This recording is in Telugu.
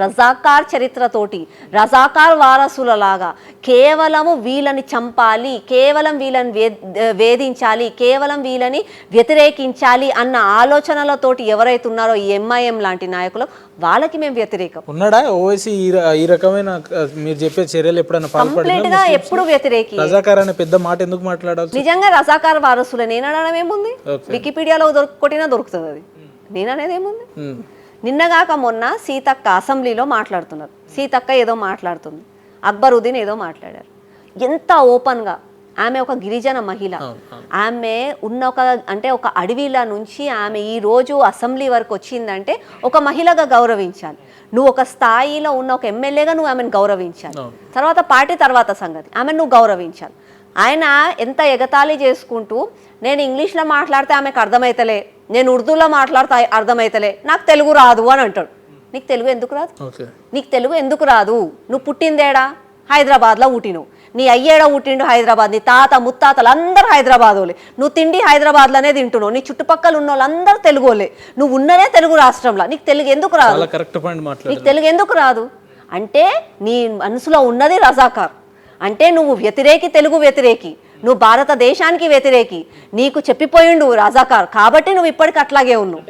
రజాకార్ చరిత్రతోటి రజాకార్ వారసులలాగా కేవలము వీళ్ళని చంపాలి, కేవలం వీళ్ళని వేధించాలి, కేవలం వీళ్ళని వ్యతిరేకించాలి అన్న ఆలోచనలతోటి ఎవరైతే ఉన్నారో ఈ ఎంఐఎం లాంటి నాయకులు వాళ్ళకి మేము వ్యతిరేకం. ఉన్నాడా ఓవైసీ ఈ రకమైన మీరు చెప్పే చర్యలు ఎప్పుడైనా కంప్లీట్ గా ఎప్పుడు వ్యతిరేకి? రజాకార్ అనే పెద్ద మాట ఎందుకు మాట్లాడాలి? నిజంగా రజాకార్ వారసులు నేనడం ఏముంది, వికీపీడియాలో కొట్టినా దొరుకుతుంది, అది నేననేది ఏముంది. నిన్నగాక మొన్న సీతక్క అసెంబ్లీలో మాట్లాడుతున్నారు, సీతక్క ఏదో మాట్లాడుతుంది, అక్బరుద్దీన్ ఏదో మాట్లాడారు. ఎంత ఓపెన్గా, ఆమె ఒక గిరిజన మహిళ, ఆమె ఉన్న ఒక అడవిల నుంచి ఆమె ఈ రోజు అసెంబ్లీ వరకు వచ్చిందంటే ఒక మహిళగా గౌరవించాలి. నువ్వు ఒక స్థాయిలో ఉన్న ఒక ఎమ్మెల్యేగా నువ్వు ఆమెను గౌరవించాలి. తర్వాత పార్టీ తర్వాత సంగతి, ఆమెను నువ్వు గౌరవించాలి. ఆయన ఎంత ఎగతాళి చేసుకుంటూ నేను ఇంగ్లీష్లో మాట్లాడితే ఆమెకు అర్థమవుతలే, నేను ఉర్దూలో మాట్లాడితే అర్థమవుతలే, నాకు తెలుగు రాదు అని అంటాడు. నీకు తెలుగు ఎందుకు రాదు? నీకు తెలుగు ఎందుకు రాదు? నువ్వు పుట్టిందేడా? హైదరాబాద్లో పుట్టినవు. నీ అయ్యేడా పుట్టిండు హైదరాబాద్, నీ తాత ముత్తాతలు అందరూ హైదరాబాద్ వాళ్ళే, నువ్వు తిండి హైదరాబాద్లోనే తింటున్నావు, నీ చుట్టుపక్కల ఉన్న వాళ్ళందరూ తెలుగు వాళ్ళే, నువ్వు ఉన్నదే తెలుగు రాష్ట్రంలో, నీకు తెలుగు ఎందుకు రాదు? నీకు తెలుగు ఎందుకు రాదు అంటే నీ మనసులో ఉన్నది రజాకార్ అంటే నువ్వు వ్యతిరేకి, తెలుగు వ్యతిరేకి, నువ్వు భారతదేశానికి వ్యతిరేకి, నీకు చెప్పిపోయిండు రజాకార్, కాబట్టి నువ్వు ఇప్పటికి అట్లాగే ఉన్నావు.